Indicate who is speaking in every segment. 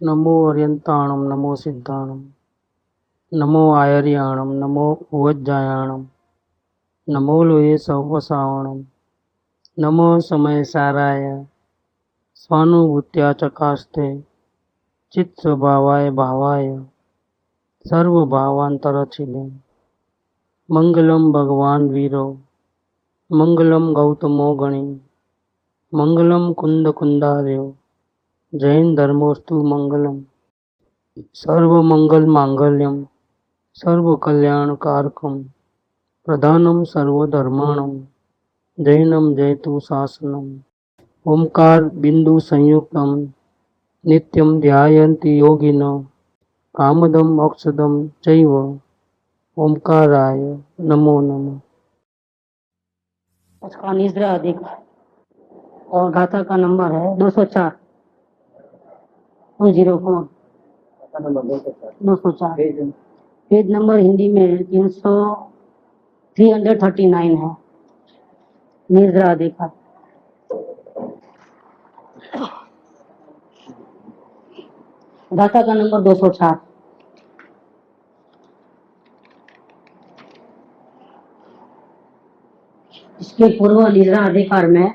Speaker 1: नमो अर्यन्ताणं नमो सिद्धाणं नमो आयर्याणं नमो भुवज्जायाणं नमो लोये सौवसावणं नमो समयसाराय स्वानुभूत्या चकास्ते चित्स्वभावाय भावाय सर्वभावान्तरच्छिदे मंगलम भगवान वीरो मंगलम गौतमो गणी मंगलम कुंद कुंदार्यो जैन धर्मोस्तु मंगलम सर्वमंगल मांगल्यम सर्वकल्याणकारकम प्रधानम सर्वधर्माणम जैनम जयतु शासनम ओंकार बिंदु संयुक्तम नित्यम ध्यायन्ति योगिनो कामदम मोक्षदम चैव ओंकाराय नमो नमः।
Speaker 2: उसका निद्रा अधिक और गाथा का नंबर है 204 204 204 पेज नंबर हिंदी में 339 है। निद्रा अधिकार गाथा का नंबर 204। इसके पूर्व निद्रा अधिकार में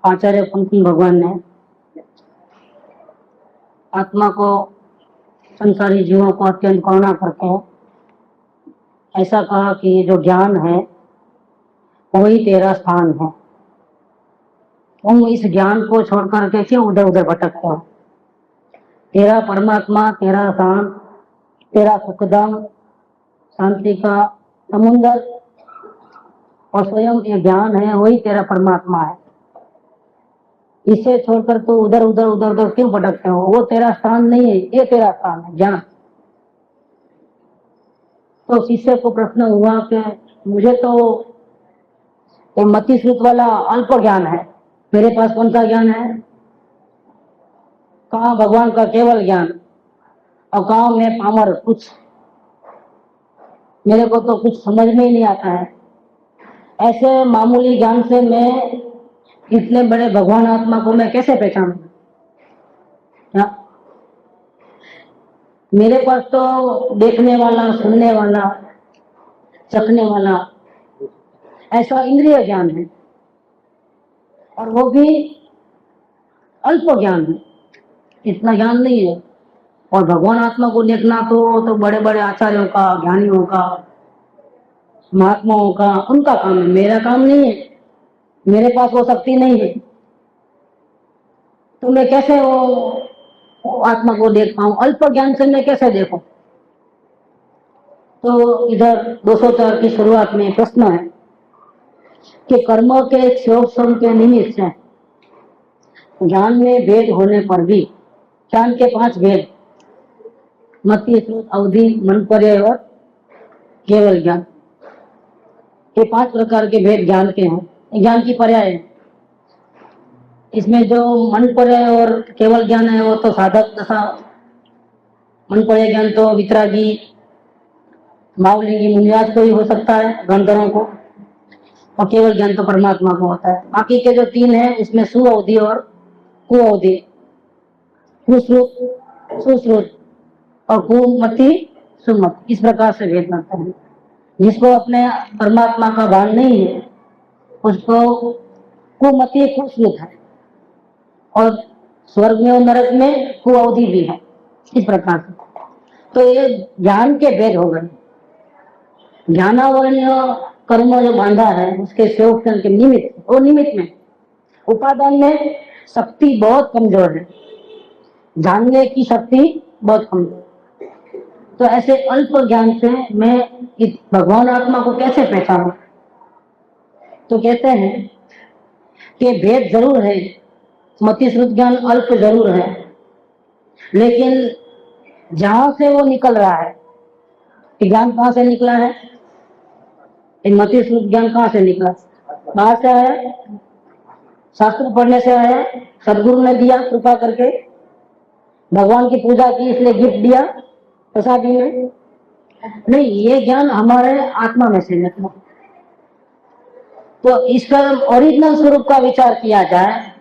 Speaker 2: आचार्य पंकज भगवान ने आत्मा को संसारी जीवों को अत्यंत करुणा करके ऐसा कहा कि जो ज्ञान है वही तेरा स्थान है। तुम इस ज्ञान को छोड़ करके क्यों उधर उधर भटकते हो? तेरा परमात्मा, तेरा स्थान, तेरा सुखधाम, शांति का समुंदर और स्वयं ये ज्ञान है, वही तेरा परमात्मा है। इसे छोड़कर तो उधर उधर उधर उधर क्यों भटकते हो? वो तेरा स्थान नहीं है, ये तेरा स्थान है ज्ञान। तो शिष्य को प्रश्न हुआ कि मुझे तो ये मति श्रुत वाला अल्प ज्ञान है, मेरे पास कौन सा ज्ञान है? कहाँ भगवान का केवल ज्ञान और कहाँ मैं पामर, कुछ मेरे को तो कुछ समझ में ही नहीं आता है। ऐसे मामूली ज्ञान से मैं इतने बड़े भगवान आत्मा को मैं कैसे पहचानूं? मेरे पास तो देखने वाला, सुनने वाला, चखने वाला ऐसा इंद्रिय ज्ञान है और वो भी अल्प ज्ञान है, इतना ज्ञान नहीं है। और भगवान आत्मा को देखना तो बड़े बड़े आचार्यों का, ज्ञानियों का, महात्माओं का, उनका काम है, मेरा काम नहीं है। मेरे पास वो शक्ति नहीं है, तो मैं कैसे वो आत्मा को देख पाऊं? अल्प ज्ञान से मैं कैसे देखूं? तो इधर 204 की शुरुआत में प्रश्न है कि कर्म के क्षोभ के निमित्त से ज्ञान में भेद होने पर भी, ज्ञान के 5 भेद, मति, श्रुत, अवधि, मन पर्याय और केवल ज्ञान, ये 5 प्रकार के भेद ज्ञान के हैं, ज्ञान की पर्याय है। इसमें जो मन पर्याय और केवल ज्ञान है वो तो साधक दशा, मन पर्याय ज्ञान तो वितरागी, भावलिंगी मुनिराज को ही हो सकता है, गंधर्वों को, और केवल ज्ञान तो परमात्मा को होता है। बाकी के जो 3 है इसमें सुअवधि और कुअवधि, कुश्रुत, सुश्रुत और कुमति, सुमति, इस प्रकार से भेद करते हैं। जिसको अपने परमात्मा का भान नहीं है उसको कुमति, कुश्रुत है, और स्वर्ग में और नरक में कुअवधि भी है, इस प्रकार से। तो ये ज्ञान के भेद हो गए। ज्ञानावरणीय कर्म जो बांधा है उसके सेवक के निमित्त, वो निमित्त में, उपादान में शक्ति बहुत कमजोर है, जानने की शक्ति बहुत कमजोर। तो ऐसे अल्प ज्ञान से मैं इस भगवान आत्मा को कैसे पहचानूं? तो कहते हैं कि भेद जरूर है, मति श्रुत ज्ञान अल्प जरूर है, लेकिन जहां से वो निकल रहा है, ज्ञान कहां से निकला है? मति श्रुत ज्ञान कहां से निकला? बाहर से आया, शास्त्र पढ़ने से आया, सदगुरु ने दिया कृपा करके, भगवान की पूजा की इसलिए गिफ्ट दिया प्रसादी में? नहीं, ये ज्ञान हमारे आत्मा में से निकला। तो इसका ओरिजिनल स्वरूप का विचार किया जाए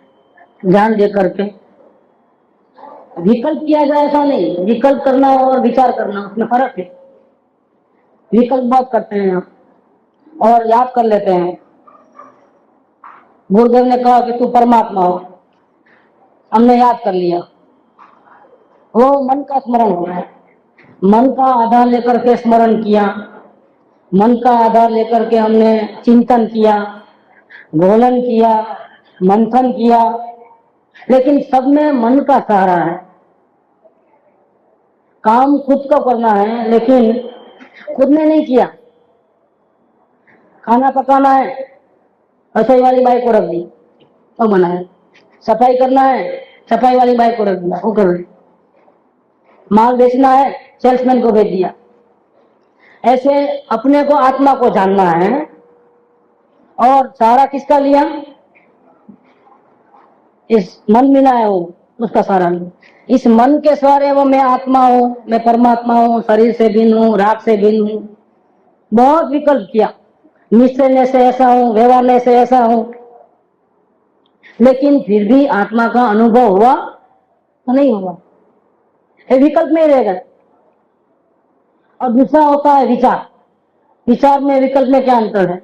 Speaker 2: ज्ञान दे करके, विकल्प किया जाए ऐसा नहीं, विकल्प करना और विचार करना उसमें फर्क है। विकल्प बहुत करते हैं हम और याद कर लेते हैं। गुरुदेव ने कहा कि तू परमात्मा हो, हमने याद कर लिया, वो मन का स्मरण हो रहा है। मन का आधार लेकर के स्मरण किया, मन का आधार लेकर के हमने चिंतन किया, घोलन किया, मंथन किया, लेकिन सब में मन का सहारा है। काम खुद को करना है लेकिन खुद ने नहीं किया। खाना पकाना है, रसोई वाली बाई को रख दी, वो बनाया। सफाई करना है, सफाई वाली बाई को रख दिया, वो कर रही। माल बेचना है, सेल्समैन को भेज दिया। ऐसे अपने को, आत्मा को जानना है और सहारा किसका लिया? इस मन मिला है वो, उसका सहारा लिया। इस मन के सहारे वो मैं आत्मा हूं, मैं परमात्मा हूं, शरीर से भिन्न हूं, राग से भिन्न हूं। बहुत विकल्प किया, निश्चय से ऐसा हूं, व्यवहार से ऐसा हूं, लेकिन फिर भी आत्मा का अनुभव हुआ तो नहीं हुआ, ये विकल्प में रह गए। और दूसरा होता है विचार। विचार में विकल्प में क्या अंतर है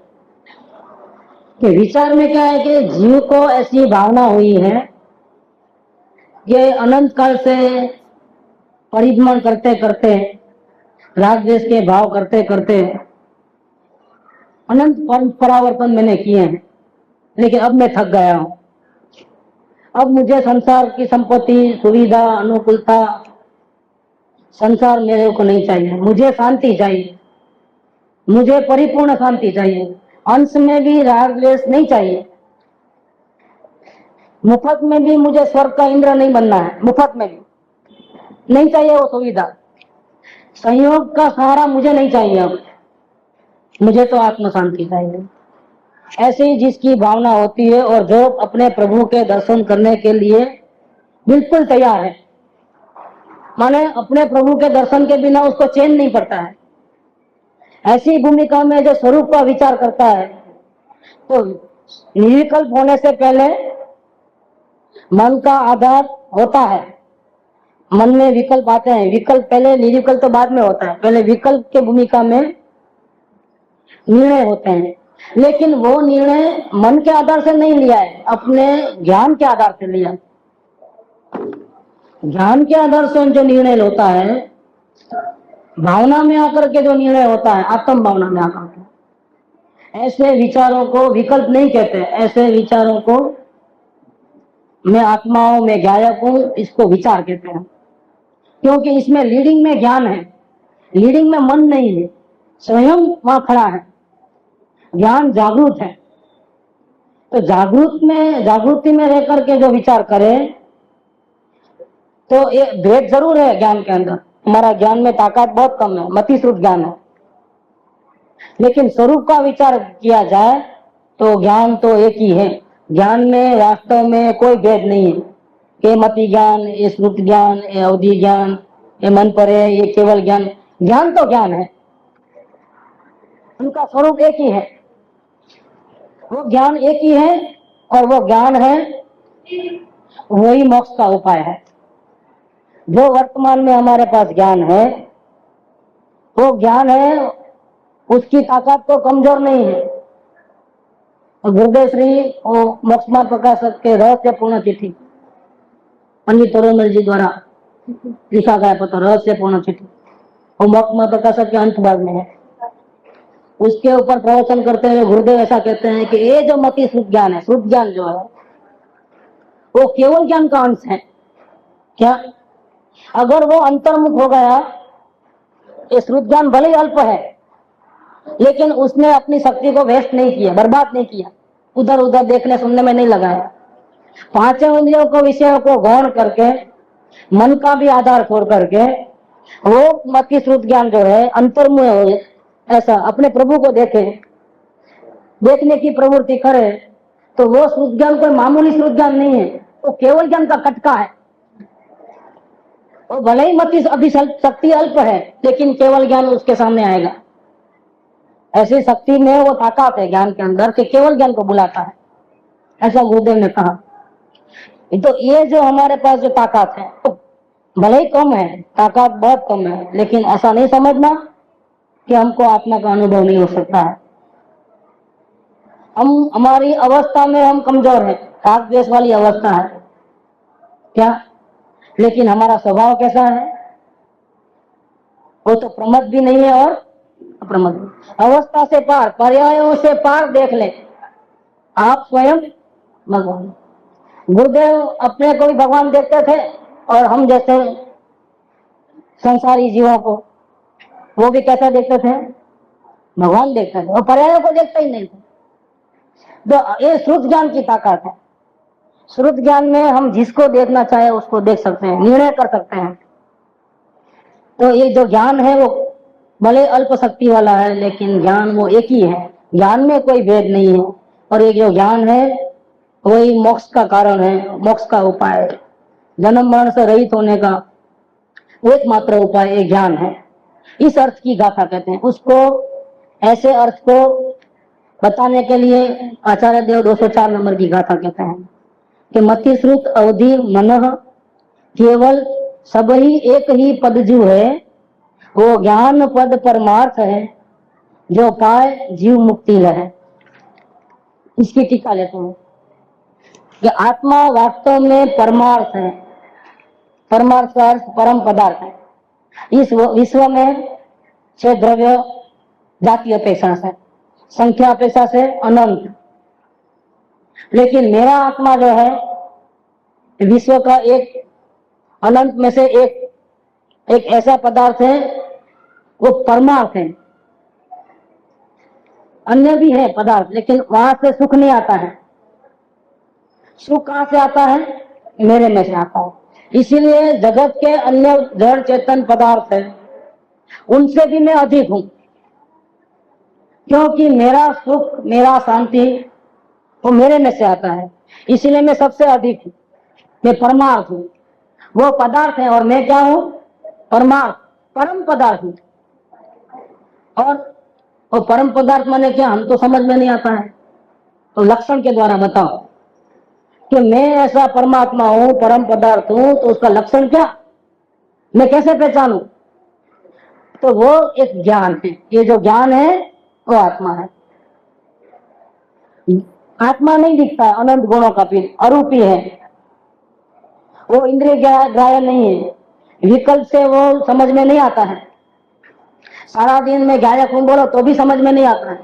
Speaker 2: कि विचार में क्या है कि जीव को ऐसी भावना हुई है कि अनंत काल से परिभ्रमण करते करते, राग द्वेष के भाव करते करते अनंत परावर्तन मैंने किए हैं, लेकिन अब मैं थक गया हूं। अब मुझे संसार की संपत्ति, सुविधा, अनुकूलता, संसार मेरे को नहीं चाहिए। मुझे शांति चाहिए, मुझे परिपूर्ण शांति चाहिए। अंश में भी राग द्वेष नहीं चाहिए। मुफ्त में भी मुझे स्वर्ग का इंद्र नहीं बनना है, मुफ्त में भी नहीं चाहिए वो सुविधा। संयोग का सहारा मुझे नहीं चाहिए, अब मुझे तो आत्म शांति चाहिए। ऐसे ही जिसकी भावना होती है और जो अपने प्रभु के दर्शन करने के लिए बिल्कुल तैयार है, माने अपने प्रभु के दर्शन के बिना उसको चैन नहीं पड़ता है, ऐसी भूमिका में जो स्वरूप का विचार करता है, तो निर्विकल्प होने से पहले मन का आधार होता है। मन में विकल्प आते हैं, विकल्प पहले, निर्विकल्प तो बाद में होता है। पहले विकल्प के भूमिका में निर्णय होते हैं, लेकिन वो निर्णय मन के आधार से नहीं लिया है, अपने ज्ञान के आधार से लिया। ज्ञान के आधार से जो निर्णय होता है, भावना में आकर के जो निर्णय होता है, आत्म भावना में आकर के, ऐसे विचारों को विकल्प नहीं कहते। ऐसे विचारों को मैं आत्मा हूं, मैं गायक हूं, इसको विचार कहते हैं, क्योंकि इसमें लीडिंग में ज्ञान है, लीडिंग में मन नहीं है, स्वयं वहां खड़ा है, ज्ञान जागरूक है। तो जागृति में रह करके जो विचार करे, तो ये भेद जरूर है ज्ञान के अंदर। हमारा ज्ञान में ताकत बहुत कम है, मति श्रुत ज्ञान है, लेकिन स्वरूप का विचार किया जाए तो ज्ञान तो एक ही है। ज्ञान में वास्तव में कोई भेद नहीं है, ये मति ज्ञान, ये श्रुत ज्ञान, ये अवधि ज्ञान, ये मन पर है, ये केवल ज्ञान। ज्ञान तो ज्ञान है, उनका स्वरूप एक ही है, वो ज्ञान एक ही है, और वो ज्ञान है, वही मोक्ष का उपाय है। जो वर्तमान में हमारे पास ज्ञान है, वो ज्ञान है, उसकी ताकत तो कमजोर नहीं है। गुरुदेव श्री मोक्ष मार्ग प्रकाशक के रहस्यपूर्ण चिट्ठी, पंडित तोरमल जी द्वारा लिखा गया पत्र रहस्यपूर्ण चिट्ठी, वो मोक्ष मार्ग प्रकाशक के अंत भाग में है। उसके ऊपर प्रवचन करते हुए गुरुदेव ऐसा कहते हैं कि ये जो मति श्रुत ज्ञान है, श्रुत ज्ञान जो है, वो केवल ज्ञान का अंश है। क्या? अगर वो अंतर्मुख हो गया, ये श्रुत ज्ञान भले ही अल्प है, लेकिन उसने अपनी शक्ति को वेस्ट नहीं किया, बर्बाद नहीं किया, उधर उधर देखने सुनने में नहीं लगाया। पांचों इंद्रियों को, विषयों को गौण करके, मन का भी आधार छोड़ करके, वो मति श्रुत ज्ञान जो है अंतर्मुख हो, ऐसा अपने प्रभु को देखे, देखने की प्रवृत्ति करे, तो वो श्रुत ज्ञान कोई मामूली श्रुत ज्ञान नहीं है, वो केवल ज्ञान का कटका है। वो भले ही मति अभी शक्ति अल्प है, लेकिन केवल ज्ञान उसके सामने आएगा। ऐसी शक्ति में वो ताकत है ज्ञान के अंदर कि केवल ज्ञान को बुलाता है, ऐसा गुरुदेव ने कहा। तो ये जो हमारे पास जो ताकत है, भले ही कम है, ताकत बहुत कम है, लेकिन ऐसा नहीं समझना कि हमको आत्मा का अनुभव नहीं हो सकता है। हम हमारी अवस्था में हम कमजोर हैं, राग द्वेष वाली अवस्था है क्या, लेकिन हमारा स्वभाव कैसा है, वो तो प्रमद भी नहीं है और अप्रमद भी। अवस्था से पार, पर्यायों से पार देख ले आप स्वयं भगवान। गुरुदेव अपने को भी भगवान देखते थे और हम जैसे संसारी जीवों को वो भी कैसा देखते थे, भगवान देखते थे, और पर्यायों को देखते ही नहीं थे। तो ये श्रुत ज्ञान की ताकत है। श्रुत ज्ञान में हम जिसको देखना चाहे उसको देख सकते हैं, निर्णय कर सकते हैं। तो ये जो ज्ञान है वो भले अल्प शक्ति वाला है, लेकिन ज्ञान वो एक ही है, ज्ञान में कोई भेद नहीं है। और ये जो ज्ञान है वही मोक्ष का कारण है, मोक्ष का उपाय है। जन्म मरण से रहित होने का एकमात्र उपाय ये ज्ञान है। इस अर्थ की गाथा कहते हैं उसको। ऐसे अर्थ को बताने के लिए आचार्य देव 204 नंबर की गाथा कहते हैं कि मति श्रुत अवधि मन केवल सब ही एक ही पद जो है, वो ज्ञान पद परमार्थ है, जो पाए जीव मुक्ति लहे। इसकी टीका लेते हैं कि आत्मा वास्तव में परमार्थ है। परमार्थ का अर्थ परम पदार्थ है। इस विश्व में 6 द्रव्य जाति अपेक्षा से, संख्या अपेक्षा से अनंत, लेकिन मेरा आत्मा जो है विश्व का एक अनंत में से एक ऐसा पदार्थ है, वो परमार्थ है। अन्य भी है पदार्थ, लेकिन वहां से सुख नहीं आता है। सुख कहां से आता है, मेरे में से आता है। इसीलिए जगत के अन्य जड़ चेतन पदार्थ है, उनसे भी मैं अधिक हूं, क्योंकि मेरा सुख मेरा शांति वो मेरे में से आता है। इसीलिए मैं सबसे अधिक हूं, मैं परमार्थ हूं। वो पदार्थ है और मैं क्या हूं, परमार्थ, परम पदार्थ हूं। और वो परम पदार्थ माने क्या, हम तो समझ में नहीं आता है। तो लक्षण के द्वारा बताओ कि मैं ऐसा परमात्मा हूं, परम पदार्थ हूं, तो उसका लक्षण क्या, मैं कैसे पहचानूं। तो वो एक ज्ञान है। ये जो ज्ञान है वो आत्मा है। आत्मा नहीं दिखता है, अनंत गुणों का पीर अरूपी है, वो इंद्रिय ग्राह्य नहीं है, विकल्प से वो समझ में नहीं आता है। सारा दिन में गायक हूं बोलो तो भी समझ में नहीं आता है।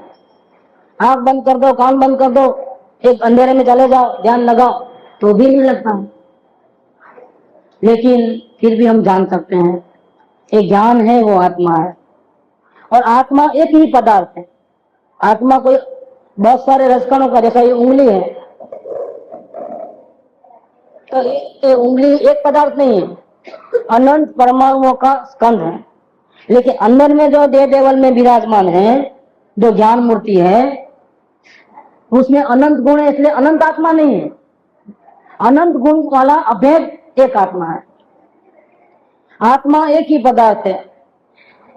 Speaker 2: आंख बंद कर दो, कान बंद कर दो, एक अंधेरे में चले जाओ, ध्यान लगाओ, तो भी नहीं लगता है। लेकिन फिर भी हम जान सकते हैं एक ज्ञान है, वो आत्मा है। और आत्मा एक ही पदार्थ है। आत्मा कोई बहुत सारे रसकणों का, जैसा ये उंगली है, तो ये उंगली एक पदार्थ नहीं है, अनंत परमाणुओं का स्कंध है। लेकिन अंदर में जो देह देवल में विराजमान है, जो ज्ञान मूर्ति है, उसमें अनंत गुण है, इसलिए अनंत आत्मा नहीं है। अनंत गुण वाला अभेद एक आत्मा है। आत्मा एक ही पदार्थ है।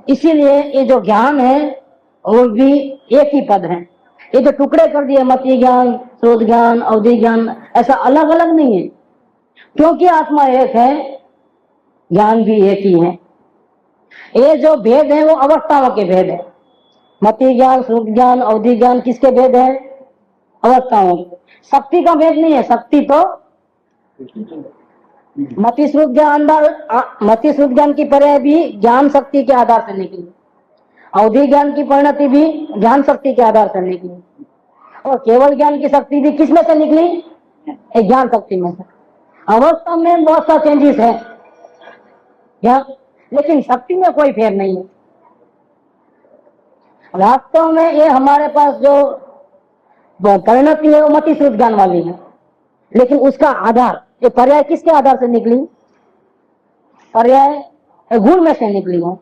Speaker 2: इसीलिए ये जो ज्ञान है वो भी एक ही पद है। ये जो टुकड़े कर दिए, मति ज्ञान, श्रोत ज्ञान, अवधि ज्ञान, ऐसा अलग अलग नहीं है, क्योंकि आत्मा एक है, ज्ञान भी एक ही है। ये जो भेद है वो अवस्थाओं के भेद है। मति ज्ञान, श्रुत ज्ञान, अवधि ज्ञान किसके भेद है, अवस्थाओं के। शक्ति का भेद नहीं है। शक्ति तो मति श्रुत ज्ञान की पर्याय भी ज्ञान शक्ति के आधार से निकली। अवधि ज्ञान की परिणति भी ज्ञान शक्ति के आधार से निकली। और केवल ज्ञान की शक्ति भी किस में से निकली, एक ज्ञान शक्ति में से। अवस्था में बहुत सा चेंजेस है क्या, लेकिन शक्ति में कोई फेर नहीं है। वास्तव में ये हमारे पास जो परिणति है वो मति श्रुत ज्ञान वाली है, लेकिन उसका आधार, ये पर्याय किसके आधार से निकली, पर्याय गुण में से निकली है।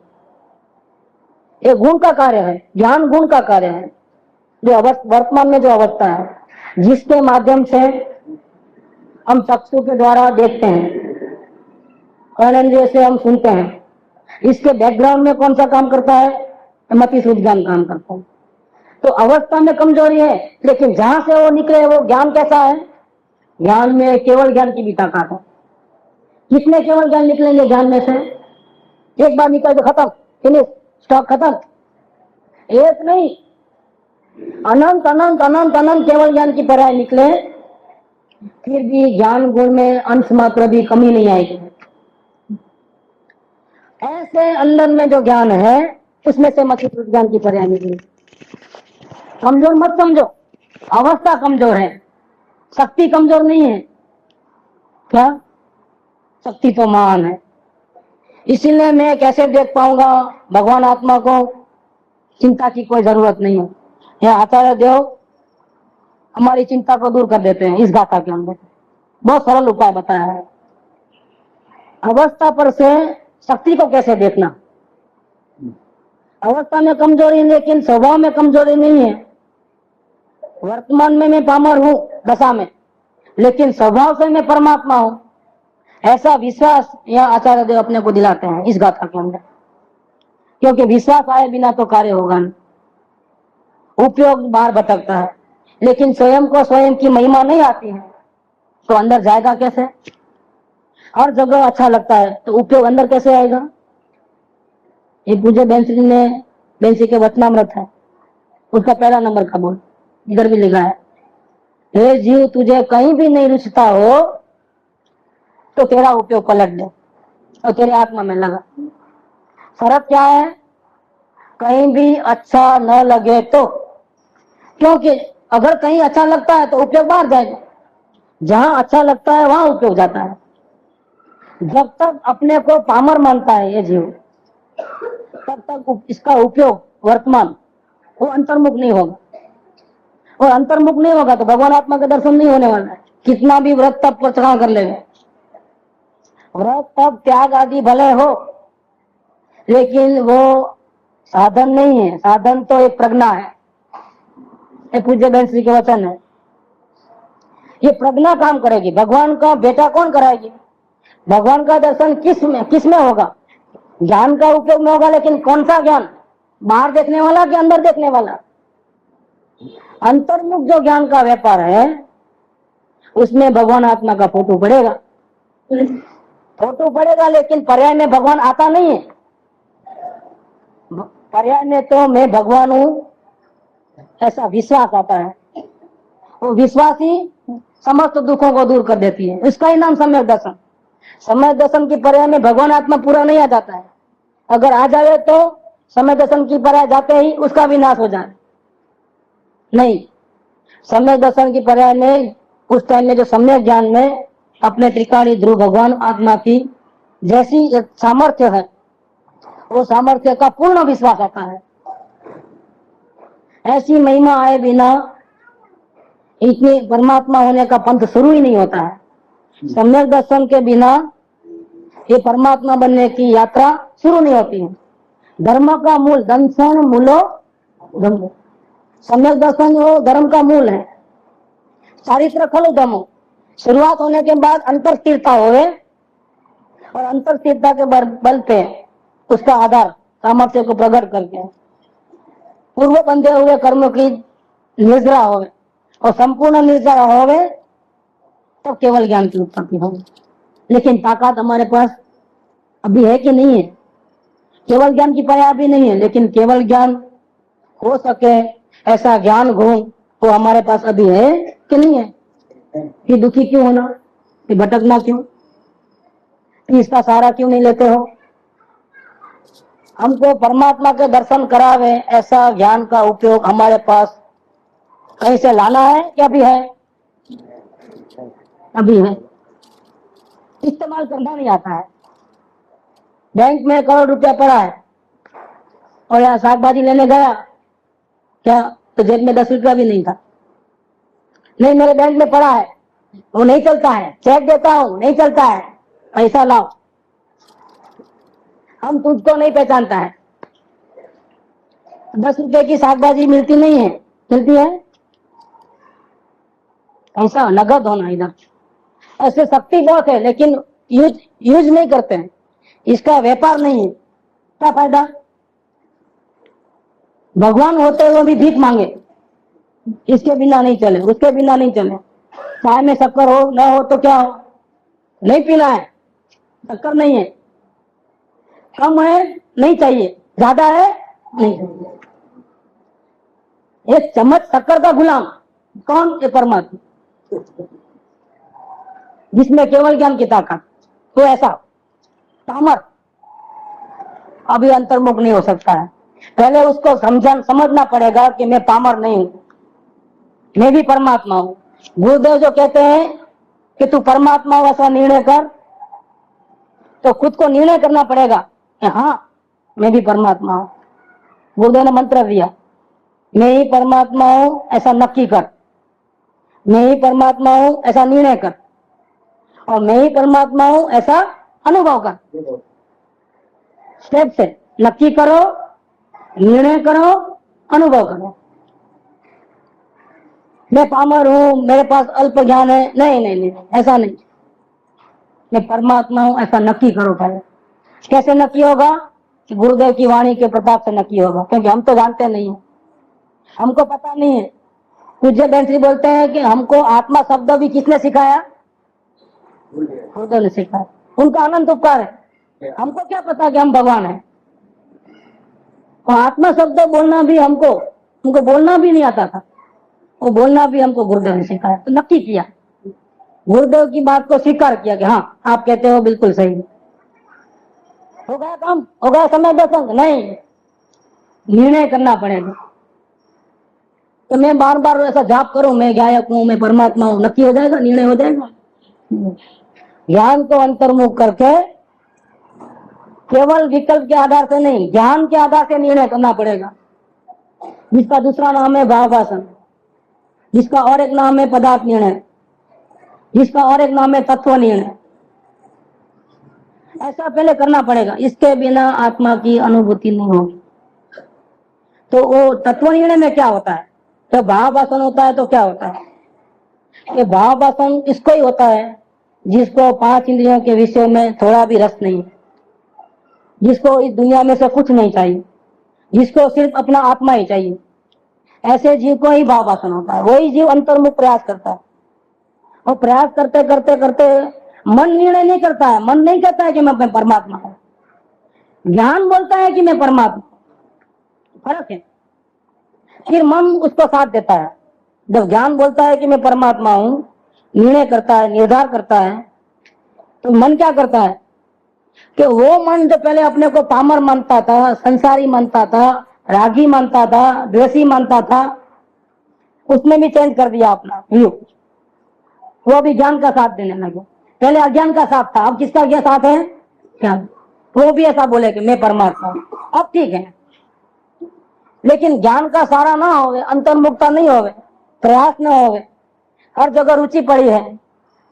Speaker 2: ये गुण का कार्य है, ज्ञान गुण का कार्य है। जो वर्तमान में जो अवस्था है, जिसके माध्यम से हम चक्षु के द्वारा देखते हैं, कर्नेंद्रिय से हम सुनते हैं, इसके बैकग्राउंड में कौन सा काम करता है, मति श्रुत ज्ञान काम करता है। तो अवस्था में कमजोरी है, लेकिन जहां से वो निकले वो ज्ञान कैसा है, ज्ञान में केवल ज्ञान की भी ताकत है। कितने केवल ज्ञान निकलेंगे ज्ञान में से? एक बार निकल तो खत्म, फिनिश, स्टॉक खत्म। एक नहीं, अनंत अनंत अनंत अनंत केवल ज्ञान की पर्याय निकले, फिर भी ज्ञान गुण में अंश मात्र भी कमी नहीं आएगी। ऐसे अंदर में जो ज्ञान है उसमें से मतिभ्रम ज्ञान की पर्याय निकली। कमजोर मत समझो, अवस्था कमजोर है, शक्ति कमजोर नहीं है। क्या? शक्ति तो महान है। इसीलिए मैं कैसे देख पाऊंगा भगवान आत्मा को, चिंता की कोई जरूरत नहीं है। यह आचार्य देव हमारी चिंता को दूर कर देते हैं इस गाथा के अंदर। बहुत सरल उपाय बताया है। अवस्था पर से शक्ति को कैसे देखना? अवस्था में कमजोरी लेकिन स्वभाव में कमजोरी नहीं है। वर्तमान में मैं पामर हूं दशा में, लेकिन स्वभाव से मैं परमात्मा हूं, ऐसा विश्वास यह आचार्य देव अपने को दिलाते हैं इस गाथा के अंदर। क्योंकि विश्वास आए बिना तो कार्य होगा नहीं, उपयोग बाहर भटकता है, लेकिन स्वयं को स्वयं की महिमा नहीं आती है तो अंदर जाएगा कैसे? हर जगह अच्छा लगता है तो उपयोग अंदर कैसे आएगा? ये पूज्य बेंसी के वचनामृत है, उसका पहला नंबर का बोल इधर भी लिखा है, हे जीव तुझे कहीं भी नहीं रुचता हो तो तेरा उपयोग पलट दे और तेरे आत्मा में लगा। शर्त क्या है? कहीं भी अच्छा न लगे तो, क्योंकि अगर कहीं अच्छा लगता है तो उपयोग बाहर जाएगा, जहां अच्छा लगता है वहां उपयोग जाता है। जब तक अपने को पामर मानता है ये जीव, तब तक इसका उपयोग वर्तमान वो अंतर्मुख नहीं होगा, और अंतर्मुख नहीं होगा तो भगवान आत्मा का दर्शन नहीं होने वाला है। कितना भी व्रत तप को चढ़ा कर लेगा, व्रत तप त्याग आदि भले हो, लेकिन वो साधन नहीं है। साधन तो एक प्रज्ञा है। ये पूज्य बहन श्री के वचन है, ये प्रज्ञा काम करेगी। भगवान का बेटा कौन कराएगी? भगवान का दर्शन किस में होगा? ज्ञान का उपयोग में होगा, लेकिन कौन सा ज्ञान? बाहर देखने वाला कि अंदर देखने वाला? अंतर्मुख जो ज्ञान का व्यापार है उसमें भगवान आत्मा का फोटो पड़ेगा, फोटो पड़ेगा, लेकिन पर्याय में भगवान आता नहीं है। पर्याय में तो मैं भगवान हूं ऐसा विश्वास आता है। वो विश्वास ही समस्त दुखों को दूर कर देती है, इसका ही नाम सम्यक दर्शन। सम्यक दर्शन की पर्याय में भगवान आत्मा पूरा नहीं आ जाता है। अगर आ जाए तो सम्यक दर्शन की पर्याय जाते ही उसका विनाश हो जाए। नहीं, सम्यक दर्शन की पर्याय में उस टाइम में जो सम्यक ज्ञान में अपने त्रिकाणी ध्रुव भगवान आत्मा की जैसी सामर्थ्य है, वो सामर्थ्य का पूर्ण विश्वास आता है। ऐसी महिमा आए बिना इतने परमात्मा होने का पंथ शुरू ही नहीं होता है। सम्यक दर्शन के बिना ये परमात्मा बनने की यात्रा शुरू नहीं होती है। धर्म का मूल दर्शन मूलो धर्म, सम्यक दर्शन वो धर्म का मूल है। चारित्र खलु धर्म, शुरुआत होने के बाद अंतर स्थिरता होवे, और अंतर स्थिरता के बल पे उसका आधार सामर्थ्य को प्रकट करके पूर्व बंधे हुए कर्म की निर्जरा होवे, और संपूर्ण निर्जरा होवे तब केवल ज्ञान की उत्पत्ति होगी। लेकिन ताकत हमारे पास अभी है कि नहीं है? केवल ज्ञान की पर्याय भी नहीं है, लेकिन केवल ज्ञान हो सके ऐसा ज्ञान गुण तो हमारे पास अभी है कि नहीं है? कि दुखी क्यों होना, कि भटकना क्यों, कि इसका सहारा क्यों नहीं लेते हो? हमको परमात्मा के दर्शन करावे ऐसा ज्ञान का उपयोग हमारे पास कहीं से लाना है क्या? अभी है, अभी है, इस्तेमाल करना नहीं आता है। बैंक में 1 करोड़ रुपया पड़ा है और यहाँ शाक भाजी लेने गया क्या, तो जेब में 10 रुपया भी नहीं था। नहीं, मेरे बैंक में पड़ा है, वो नहीं चलता है, चेक देता हूं नहीं चलता है, पैसा लाओ। हम तुझको नहीं पहचानता है। 10 रुपए की शाक भाजी मिलती नहीं है, मिलती है ऐसा नगद होना इधर। ऐसे शक्ति बहुत है लेकिन यूज नहीं करते हैं, इसका व्यापार नहीं है, क्या फायदा? भगवान होते हुए भी भीख मांगे, इसके बिना नहीं चले, उसके बिना नहीं चले। चाय में शक्कर हो ना हो तो क्या हो, नहीं पीना है, शक्कर नहीं है, कम है नहीं चाहिए, ज्यादा है नहीं चाहिए। एक चम्मच शक्कर का गुलाम कौन? ये परमात्मा, जिसमें केवल ज्ञान की ताकत। तो ऐसा पामर अभी अंतर्मुख नहीं हो सकता है। पहले उसको समझना पड़ेगा कि मैं पामर नहीं हूं, मैं भी परमात्मा हूं। गुरुदेव जो कहते हैं कि तू परमात्मा हो ऐसा निर्णय कर, तो खुद को निर्णय करना पड़ेगा कि हाँ मैं भी परमात्मा हूं। गुरुदेव ने मंत्र दिया, मैं ही परमात्मा हूं ऐसा नक्की कर, मैं ही परमात्मा हूं ऐसा निर्णय कर, और मैं ही परमात्मा हूं ऐसा अनुभव कर। स्टेप से नक्की करो, निर्णय करो, अनुभव करो। मैं पामर हूं, मेरे पास अल्प ज्ञान है, नहीं नहीं नहीं, ऐसा नहीं। मैं परमात्मा हूं ऐसा नक्की करो पहले। कैसे नक्की होगा? कि गुरुदेव की वाणी के प्रताप से नक्की होगा, क्योंकि हम तो जानते नहीं है, हमको पता नहीं है। पूज्य बैंसी बोलते हैं कि हमको आत्मा शब्द भी किसने सिखाया? गुरुदेव ने सिखाया। उनका अनंत उपकार है, हमको क्या पता कि हम भगवान है। और आत्मा शब्द बोलना भी हमको बोलना भी नहीं आता था, वो बोलना भी हमको गुरुदेव ने सिखाया। तो नक्की किया, गुरुदेव की बात को स्वीकार किया कि हाँ आप कहते हो बिल्कुल सही। हो गया काम, हो गया समय दर्शन? नहीं, निर्णय करना पड़ेगा। तो मैं बार बार ऐसा जाप करूं, मैं गायक हूं, मैं परमात्मा हूं, नक्की हो जाएगा? निर्णय हो जाएगा? ज्ञान को अंतर्मुख करके केवल विकल्प के आधार से नहीं, ज्ञान के आधार से निर्णय करना पड़ेगा। जिसका दूसरा नाम है भावासन, जिसका और एक नाम है पदार्थ निर्णय, जिसका और एक नाम है तत्व निर्णय। ऐसा पहले करना पड़ेगा, इसके बिना आत्मा की अनुभूति नहीं होगी। तो वो तत्व निर्णय में क्या होता है? तो भावासन होता है तो क्या होता है? ये भावासन इसको ही होता है जिसको पांच इंद्रियों के विषय में थोड़ा भी रस नहीं, जिसको इस दुनिया में से कुछ नहीं चाहिए, जिसको सिर्फ अपना आत्मा ही चाहिए, ऐसे जीव को ही भावासन होता है। वही जीव अंतर्मुख प्रयास करता है, और प्रयास करते करते करते मन निर्णय नहीं करता है, मन नहीं कहता है कि मैं परमात्मा हूं, ज्ञान बोलता है कि मैं परमात्मा। फर्क है। फिर मन उसको साथ देता है। जब ज्ञान बोलता है कि मैं परमात्मा हूं, निर्णय करता है, निर्धार करता है, तो मन क्या करता है कि वो मन जो पहले अपने को पामर मानता था, संसारी मानता था, रागी मानता था, द्वेषी मानता था, उसने भी चेंज कर दिया अपना व्यू। वो भी ज्ञान का साथ देने लगे। पहले अज्ञान का साथ था, अब किसका क्या साथ है? ज्ञान। वो भी ऐसा बोले कि मैं परमात्मा हूं, अब ठीक है। लेकिन ज्ञान का सारा ना होवे, अंतर्मुखता नहीं होवे, प्रयास ना होवे, हर जगह रुचि पड़ी है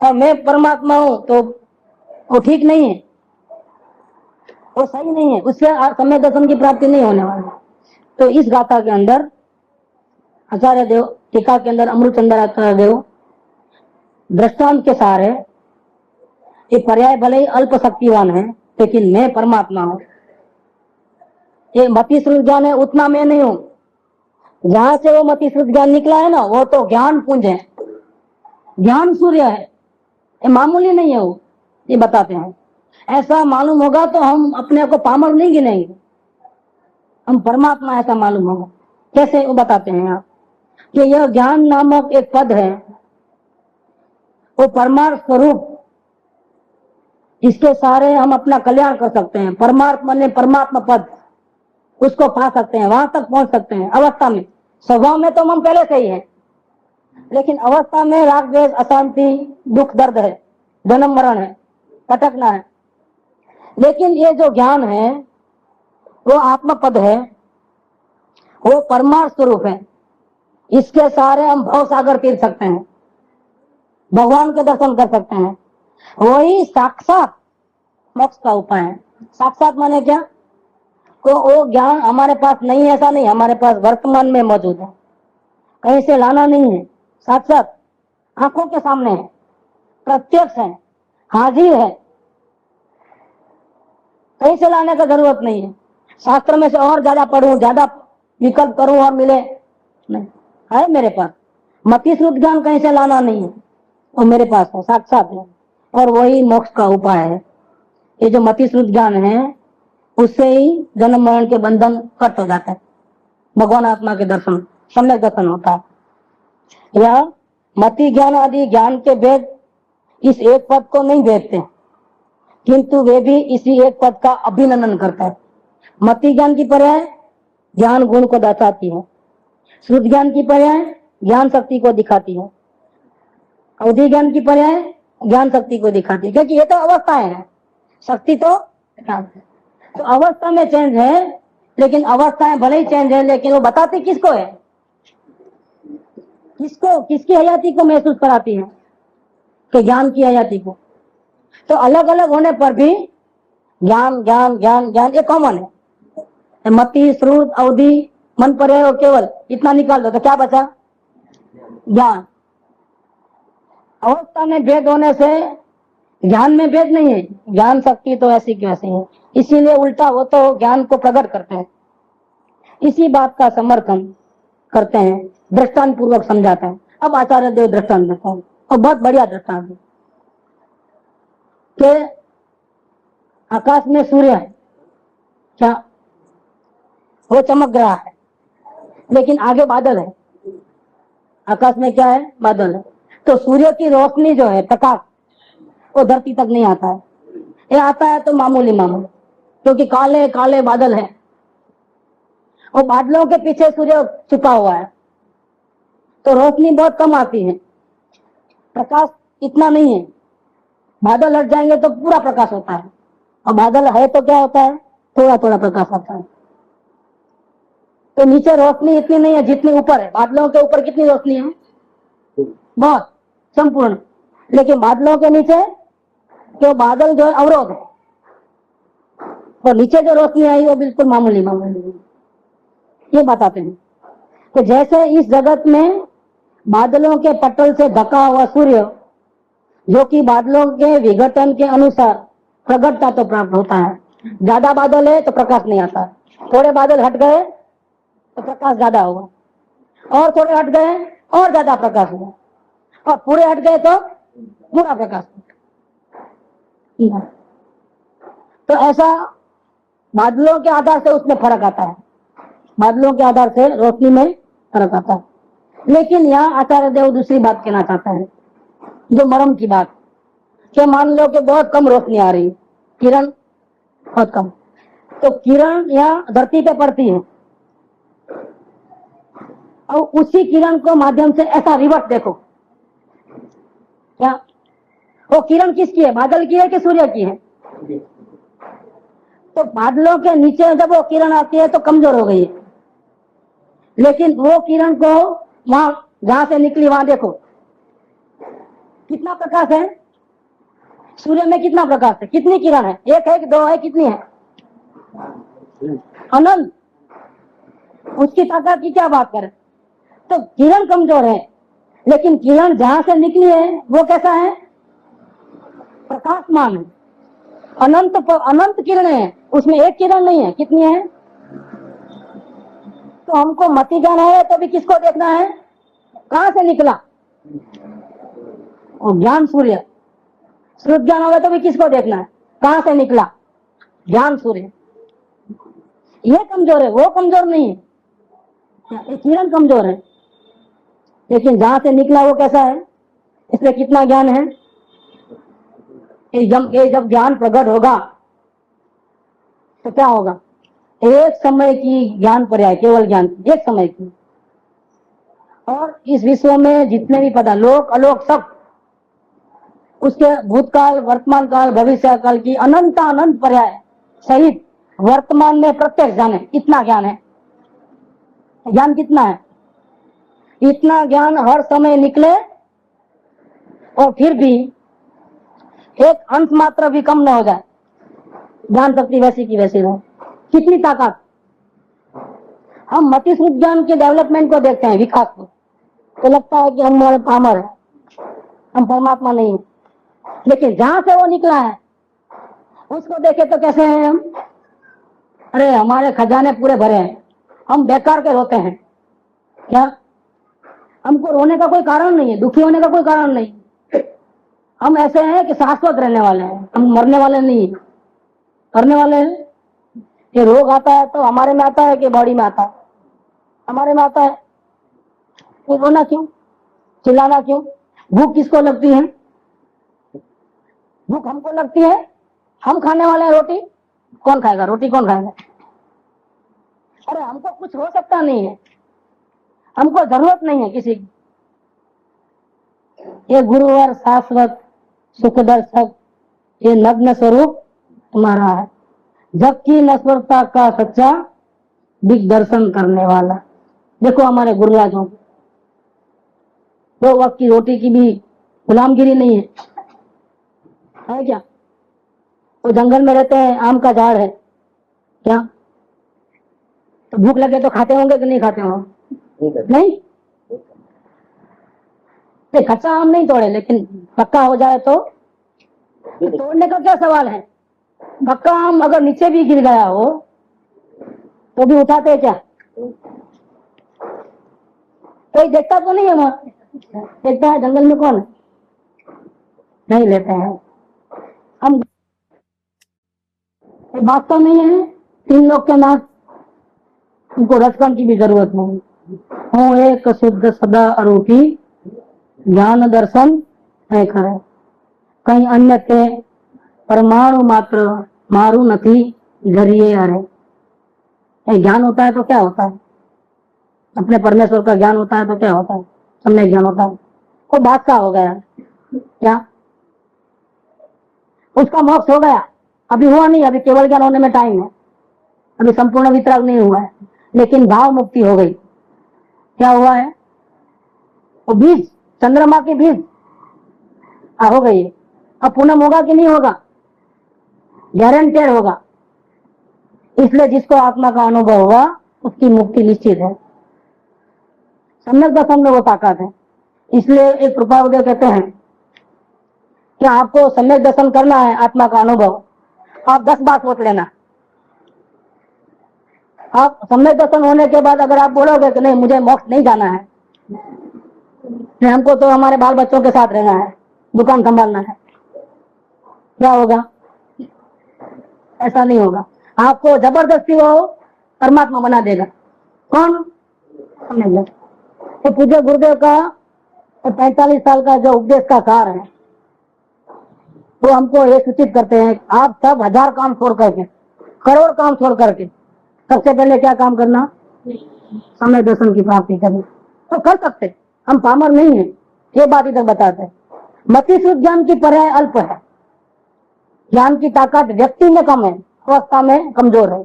Speaker 2: और मैं परमात्मा हूं, तो वो ठीक नहीं है, वो सही नहीं है, उससे समय दर्शन की प्राप्ति नहीं होने वाली। तो इस गाथा के अंदर आचार्य देव टीका के अंदर अमृतचंद्र आचार्य देव दृष्टांत के सहारे, ये पर्याय भले ही अल्प शक्तिवान है, लेकिन मैं परमात्मा हूं। ये मति श्रुत ज्ञान है, उतना मैं नहीं हूं। जहां से वो मति श्रुत ज्ञान निकला है ना, वो तो ज्ञान पुंज है, ज्ञान सूर्य है, ये मामूली नहीं है। वो ये बताते हैं, ऐसा मालूम होगा तो हम अपने को पामर नहीं गिनेंगे, हम परमात्मा ऐसा मालूम होगा। कैसे? वो बताते हैं आप कि यह ज्ञान नामक एक पद है, वो परमार्थ स्वरूप, इसके सारे हम अपना कल्याण कर सकते हैं। परमार्थ माने परमात्मा पद, उसको पा सकते हैं, वहां तक पहुंच सकते हैं अवस्था में। स्वभाव में तो हम पहले से ही है, लेकिन अवस्था में राग द्वेष अशांति दुख दर्द है, जन्म मरण है, भटकना है। लेकिन ये जो ज्ञान है वो आत्म पद है, वो परमार्थ स्वरूप है, इसके सारे हम भव सागर तीर सकते हैं, भगवान के दर्शन कर सकते हैं। वही साक्षात मोक्ष का उपाय है। साक्षात माने क्या? तो वो ज्ञान हमारे पास नहीं है ऐसा नहीं, हमारे पास वर्तमान में मौजूद है, कहीं से लाना नहीं है, साक्षात आंखों के सामने है, प्रत्यक्ष है, हाजिर है, कहीं से लाने का जरूरत नहीं है। शास्त्र में से और ज्यादा पढ़ूं, ज्यादा विकल्प करूं और मिले नहीं, है मेरे पास। मति श्रुत ज्ञान कहीं से लाना नहीं है, वो मेरे पास है, साक्षात है, और वही मोक्ष का उपाय है। ये जो मति श्रुत ज्ञान है उससे ही जन्म मरण के बंधन कट हो जाता है, भगवान आत्मा के दर्शन, सम्यक दर्शन होता है। यह मति ज्ञान आदि ज्ञान के भेद इस एक पद को नहीं भेदते, किंतु वे भी इसी एक पद का अभिनंदन करता है। मति ज्ञान की पर्याय ज्ञान गुण को दर्शाती है, श्रुत ज्ञान की पर्याय ज्ञान शक्ति को दिखाती है, अवधि ज्ञान की पर्याय ज्ञान शक्ति को दिखाती है, क्योंकि ये तो अवस्थाएं हैं, शक्ति तो अवस्था में चेंज है, लेकिन अवस्थाएं भले ही चेंज है, लेकिन वो बताती किसको है, किसको, किसकी हयाती को महसूस कराती है, कि ज्ञान की हयाती को। तो अलग अलग होने पर भी ज्ञान ज्ञान ज्ञान ज्ञान ये कॉमन है। मति श्रुत अवधि मन पर्याय और केवल इतना निकाल दो तो क्या बचा, ज्ञान। अवस्था में भेद होने से ज्ञान में भेद नहीं है, ज्ञान शक्ति तो ऐसी की वैसी है, इसीलिए उल्टा वो तो ज्ञान को प्रकट करते हैं। इसी बात का समर्थन करते हैं, दृष्टांत पूर्वक समझाते हैं। अब आचार्य देव दृष्टांत देते हैं, और बहुत बढ़िया दृष्टांत है कि आकाश में सूर्य है, क्या वो चमक रहा है, लेकिन आगे बादल है। आकाश में क्या है, बादल है। तो सूर्य की रोशनी जो है, प्रकाश, वो धरती तक नहीं आता है, ये आता है तो मामूली मामूली, क्योंकि काले काले बादल है और बादलों के पीछे सूर्य छुपा हुआ है, तो रोशनी बहुत कम आती है, प्रकाश इतना नहीं है। बादल हट जाएंगे तो पूरा प्रकाश होता है, और बादल है तो क्या होता है, थोड़ा थोड़ा प्रकाश आता है। तो नीचे रोशनी इतनी नहीं है जितनी ऊपर है। बादलों के ऊपर कितनी रोशनी है, बहुत संपूर्ण, लेकिन बादलों के नीचे तो बादल जो है अवरोध है, और नीचे जो रोशनी आई वो बिल्कुल मामूली मामूली। ये बताते हैं कि जैसे इस जगत में बादलों के पटल से ढका हुआ सूर्य, जो कि बादलों के विघटन के अनुसार प्रगटता तो प्राप्त होता है, ज्यादा बादल है तो प्रकाश नहीं आता, थोड़े बादल हट गए तो प्रकाश ज्यादा हुआ, और थोड़े हट गए और ज्यादा प्रकाश हुआ, और पूरे हट गए तो पूरा प्रकाश हुआ। तो ऐसा बादलों के आधार से उसमें फर्क आता है, बादलों के आधार से रोशनी में फर्क आता है। लेकिन यहाँ आचार्य देव दूसरी बात कहना चाहता है, जो मरम की बात, कि मान लो कि बहुत कम रोशनी आ रही, किरण बहुत कम, तो किरण यहाँ धरती पे पड़ती है, और उसी किरण को माध्यम से ऐसा रिवर्स देखो, क्या वो किरण किसकी है, बादल की है कि सूर्य की है? तो बादलों के नीचे जब वो किरण आती है तो कमजोर हो गई है, लेकिन वो किरण को वहां जहां से निकली वहां देखो कितना प्रकाश है, सूर्य में कितना प्रकाश है, कितनी किरण है, एक है कि दो है, कितनी है, अनंत। उसकी ताकत की क्या बात करें। तो किरण कमजोर है, लेकिन किरण जहां से निकली है वो कैसा है, प्रकाशमान है, अनंत अनंत किरणें हैं, उसमें एक किरण नहीं है, कितनी है। तो हमको मति ज्ञान है तो भी किसको देखना है, कहां से निकला, और ज्ञान सूर्य। श्रुत ज्ञान होगा तो भी किसको देखना है, कहां से निकला, ज्ञान सूर्य। ये कमजोर है, वो कमजोर नहीं है, ये किरण कमजोर है, लेकिन जहां से निकला वो कैसा है, इसमें कितना ज्ञान है। जब ज्ञान प्रकट होगा तो क्या होगा, एक समय की ज्ञान पर्याय, केवल ज्ञान एक समय की। और इस विश्व में जितने भी पदार्थ, लोक अलोक सब, उसके भूतकाल वर्तमान काल भविष्य काल की अनंत अनंत पर्याय सहित वर्तमान में प्रत्यक्ष ज्ञान है, इतना ज्ञान है। ज्ञान कितना है, इतना ज्ञान हर समय निकले और फिर भी एक अंश मात्र भी कम न हो जाए, ज्ञान शक्ति वैसी की वैसी रहे। कितनी ताकत। हम मति श्रुत ज्ञान के डेवलपमेंट को देखते हैं, विकास को, तो लगता है कि हम पामर है, हम परमात्मा नहीं है। लेकिन जहां से वो निकला है उसको देखे तो कैसे हैं हम, अरे हमारे खजाने पूरे भरे हैं, हम बेकार के रोते हैं। क्या, हमको रोने का कोई कारण नहीं है, दुखी होने का कोई कारण नहीं। हम ऐसे हैं कि शाश्वत रहने वाले हैं, हम मरने वाले नहीं हैं। करने वाले हैं। ये रोग आता है तो हमारे में आता है कि बॉडी में आता है? हमारे में आता है। ये रोना क्यों, चिल्लाना क्यों? भूख किसको लगती है? भूख हमको लगती है। हम खाने वाले हैं रोटी, कौन खाएगा रोटी? कौन खाएगा? अरे हमको कुछ हो सकता नहीं है, हमको जरूरत नहीं है किसी की। ये गुरुवर शाश्वत सुख दर्शक, ये नग्न स्वरूप तुम्हारा है, जबकि नश्वरता का सच्चा दिग्दर्शन करने वाला। देखो हमारे गुरुराजों की 2 वक्त की रोटी की भी गुलामगिरी नहीं है क्या? वो जंगल में रहते हैं, आम का झाड़ है क्या? तो भूख लगे तो खाते होंगे कि नहीं खाते होंगे? नहीं, कच्चा आम नहीं तोड़े, लेकिन पक्का हो जाए तो तोड़ने का क्या सवाल है? पक्का आम अगर नीचे भी गिर गया हो तो भी उठाते क्या? कोई देखता तो नहीं है वहां? देखता है जंगल में कौन है? नहीं लेते हैं हम। बात तो नहीं है 3 लोग के नाथ, उनको रसकण की भी जरूरत नहीं। हूँ एक शुद्ध सदा आरोपी, ज्ञान दर्शन है करे, कहीं अन्य के परमाणु मात्र मारू नथी घरिए अरे। ज्ञान होता है तो क्या होता है? अपने परमेश्वर का ज्ञान होता है तो क्या होता है? सम्यक ज्ञान होता है। वो बादशाह हो गया क्या? उसका मोक्ष हो गया? अभी हुआ नहीं, अभी केवल ज्ञान होने में टाइम है, अभी संपूर्ण वितराग नहीं हुआ है, लेकिन भाव मुक्ति हो गई। क्या हुआ है? वो बीज, चंद्रमा के बीज हो गई। अब पूनम होगा कि नहीं होगा? गारंटेड होगा। इसलिए जिसको आत्मा का अनुभव हुआ उसकी मुक्ति निश्चित है। सम्यक दर्शन में वो ताकत है। इसलिए एक कृपाउदय कहते हैं कि आपको सम्यक दर्शन करना है, आत्मा का अनुभव, आप 10 बार सोच लेना। आप सम्यक दर्शन होने के बाद अगर आप बोलोगे कि नहीं मुझे मोक्ष नहीं जाना है, हमको तो हमारे बाल बच्चों के साथ रहना है, दुकान संभालना है, क्या होगा? ऐसा नहीं होगा। आपको जबरदस्ती वो परमात्मा बना देगा। कौन? समझ। तो पूज्य गुरुदेव का 45 साल का जो उपदेश का सार है वो हमको ये सूचित करते हैं, आप सब 1000 काम छोड़ करके, करोड़ काम छोड़ करके सबसे पहले क्या काम करना? समय दर्शन की प्राप्ति करनी। तो कर सकते, हम पामर नहीं है, ये बात इधर बताते हैं। मति शुद्ध ज्ञान की पर्याय अल्प है। ज्ञान की ताकत व्यक्ति में कम है, अवस्था में कमजोर है,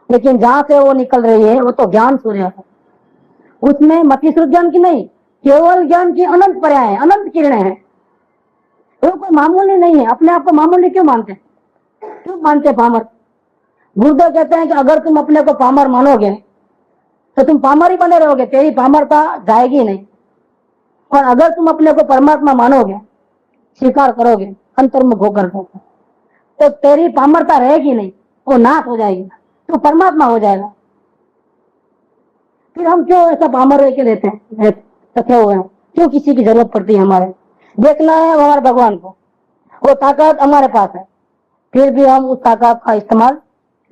Speaker 2: लेकिन जहां से वो निकल रही है वो तो ज्ञान सूर्य है। उसमें मति शुद्ध ज्ञान की नहीं, केवल ज्ञान की अनंत पर्याय है, अनंत किरणें हैं। वो कोई मामूली नहीं है। अपने आप को मामूली क्यों मानते? क्यों मानते पामर? गुरुदेव कहते हैं कि अगर तुम अपने को पामर मानोगे तो तुम पामर ही बने रहोगे, तेरी पामरता जाएगी नहीं। और अगर तुम अपने को परमात्मा मानोगे, स्वीकार करोगे अंतर्मुख होकर के, तो तेरी पामरता रहेगी नहीं, वो नाश हो जाएगी, तो परमात्मा हो जाएगा। फिर हम क्यों ऐसा पामर रह के रहते हैं, रखे हुए हैं? क्यों किसी की जरूरत पड़ती है? हमारे देखना है हमारे भगवान को, वो ताकत हमारे पास है, फिर भी हम उस ताकत का इस्तेमाल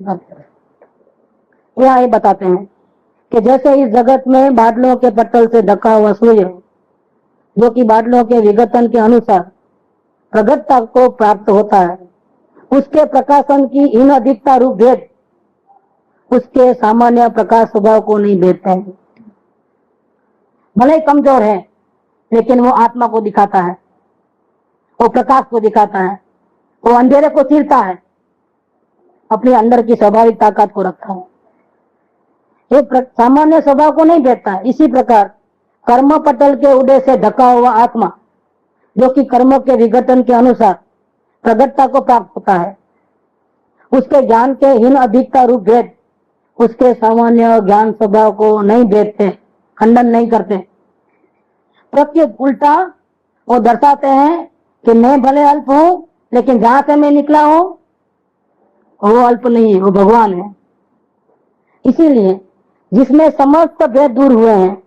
Speaker 2: करते हैं। यहाँ ये बताते हैं कि जैसे इस जगत में बादलों के पटल से ढका हुआ सूर्य, जो कि बादलों के विघटन के अनुसार प्रगटता को प्राप्त होता है, उसके प्रकाशन की हीन अधिकता रूप भेद उसके सामान्य प्रकाश स्वभाव को नहीं भेदते हैं। भले ही कमजोर है, लेकिन वो आत्मा को दिखाता है, वो प्रकाश को दिखाता है, वो अंधेरे को चीरता है, अपने अंदर की स्वाभाविक ताकत को रखता है। ये सामान्य स्वभाव को नहीं भेदता है। इसी प्रकार कर्म पटल के उदय से ढका हुआ आत्मा, जो कि कर्मों के विघटन के अनुसार प्रगटता को प्राप्त होता है, उसके ज्ञान के हीन अधिकता रूप भेद उसके सामान्य ज्ञान स्वभाव को नहीं भेदते, खंडन नहीं करते। प्रत्युत उल्टा वो दर्शाते हैं कि मैं भले अल्प हूं, लेकिन जहां से मैं निकला हूं वो अल्प नहीं है, वो भगवान है। इसीलिए जिसमें समस्त भेद दूर हुए हैं,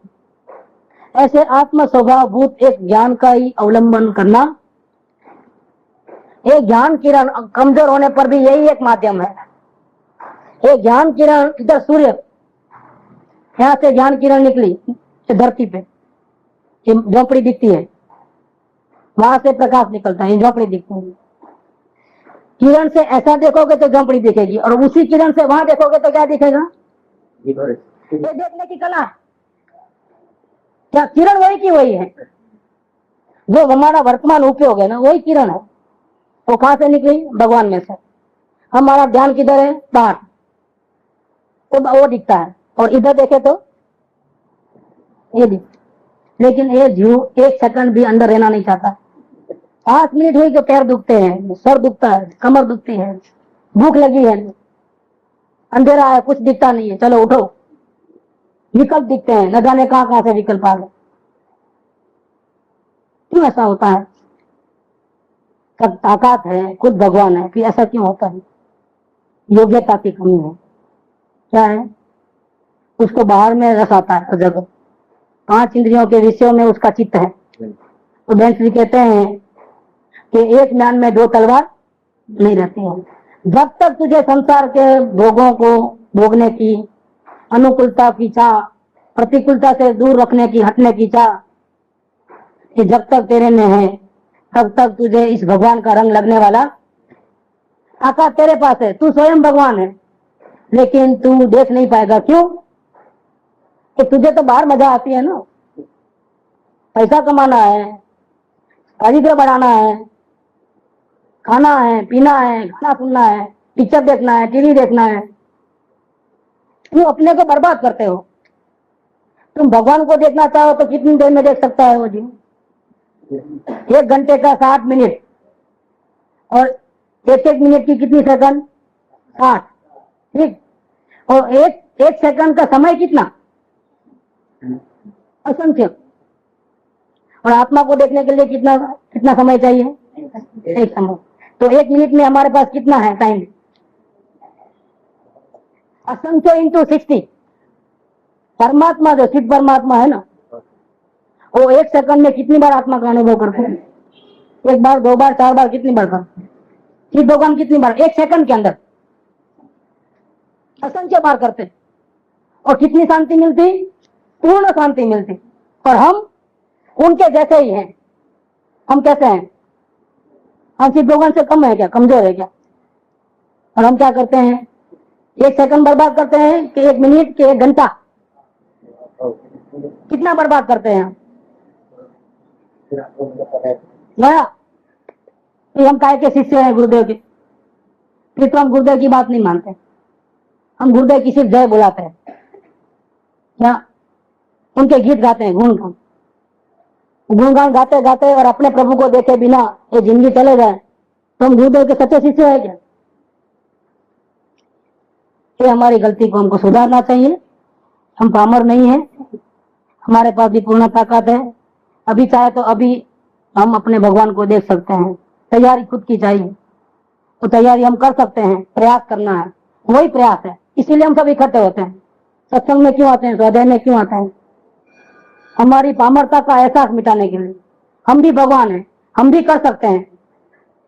Speaker 2: ऐसे आत्म स्वभाव भूत एक ज्ञान का ही अवलंबन करना, एक ज्ञान किरण कमजोर होने पर भी यही एक माध्यम है। एक ज्ञान किरण, इधर सूर्य, यहाँ से ज्ञान किरण निकली धरती पे, झोपड़ी दिखती है, वहां से प्रकाश निकलता है, झोपड़ी दिखती है। किरण से ऐसा देखोगे तो झोपड़ी दिखेगी, और उसी किरण से वहां देखोगे तो क्या दिखेगा? ये देखने की कला है। क्या किरण वही की वही है, जो हमारा वर्तमान उपयोग है ना, वही किरण है। वो कहां से निकली? भगवान में से। हमारा ध्यान किधर है? बाहर, तो वो दिखता है, और इधर देखे तो ये दिख। लेकिन ये जीव एक सेकंड भी अंदर रहना नहीं चाहता। 5 मिनट हुई कि पैर दुखते हैं, सर दुखता है, कमर दुखती है, भूख लगी है, अंधेरा है, कुछ दिखता नहीं है, चलो उठो। विकल्प दिखते हैं, न जाने कहां कहां से विकल्प आ गए। क्यों ऐसा होता है? सब ताकत है, खुद भगवान है, फिर ऐसा क्यों होता है? योग्यता की कमी है। क्या है? उसको बाहर में रस आता है जगह, 5 इंद्रियों के विषयों में उसका चित्त है। तो बेंस जी कहते हैं कि एक म्यान में 2 तलवार नहीं रहती है। जब तक तुझे संसार के भोगों को भोगने की अनुकूलता की चाह, प्रतिकूलता से दूर रखने की, हटने की चाह, कि जब तक तेरे में है तब तक तुझे इस भगवान का रंग लगने वाला ताकत तेरे पास है। तू स्वयं भगवान है, लेकिन तू देख नहीं पाएगा। क्यों? कि तुझे तो बाहर मजा आती है ना, पैसा कमाना है, कारीगर बनाना है, खाना है, पीना है, गाना सुनना है, पिक्चर देखना है, टीवी देखना है। तुम अपने को बर्बाद करते हो। तुम भगवान को देखना चाहो तो कितनी देर में देख सकता है वो जी? 1 घंटे का 60 मिनट, और 1 मिनट की कितनी सेकंड? 60। ठीक। और एक सेकंड का समय कितना? असंख्य। और आत्मा को देखने के लिए कितना कितना समय चाहिए? एक समय। तो 1 मिनट में हमारे पास कितना है टाइम? असंख्य इंटू 60। परमात्मा जो सिद्ध परमात्मा है ना, वो 1 सेकंड में कितनी बार आत्मा का अनुभव करते हैं? 1 बार, 2 बार, 4 बार, कितनी बार करते हैं? सिद्ध भगवान कितनी बार? 1 सेकंड के अंदर असंख्य बार करते हैं। और कितनी शांति मिलती? पूर्ण शांति मिलती। और हम उनके जैसे ही हैं। हम कैसे हैं? हम सिद्ध भगवान से कम है क्या? कमजोर है क्या? और हम क्या करते हैं? 1 सेकंड बर्बाद करते हैं कि 1 मिनट कि 1 घंटा? कितना बर्बाद करते हैं? गया। फिर हम काय के शिष्य हैं गुरुदेव के? फिर तो हम गुरुदेव की बात नहीं मानते। हम गुरुदेव की सिर्फ जय बुलाते हैं, क्या उनके गीत गाते हैं, गुणगान गाते गाते, और अपने प्रभु को देखे बिना ये जिंदगी चले जाए तो हम गुरुदेव के सच्चे शिष्य है क्या? ये हमारी गलती को हमको सुधारना चाहिए। हम पामर नहीं है, हमारे पास भी पूर्ण ताकत है। अभी चाहे तो अभी हम अपने भगवान को देख सकते हैं। तैयारी खुद की चाहिए, तो तैयारी हम कर सकते हैं। प्रयास करना है, वही प्रयास है। इसीलिए हम सब इकट्ठे होते हैं। सत्संग में क्यों आते हैं? स्वाध्याय में क्यों आते हैं? हमारी पामरता का एहसास मिटाने के लिए। हम भी भगवान हैं, हम भी कर सकते हैं,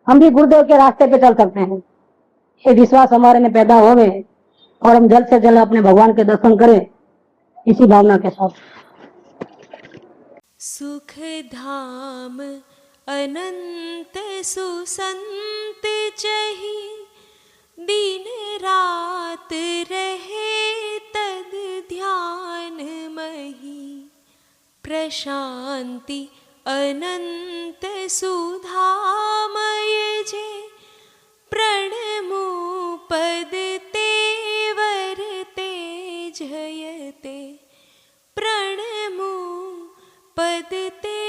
Speaker 2: हम भी गुरुदेव के रास्ते पे चल सकते हैं। ये विश्वास हमारे में पैदा हो गए, और हम जल्द से जल्द अपने भगवान के दर्शन करें, इसी भावना के साथ।
Speaker 3: सुख धाम अनंत सुसंत चही, दिन रात रहे तद ध्यान मही। प्रशांति अनंत सुधामय जे, प्रणमो पद तेवर ते जयते। प्रणमो पद ते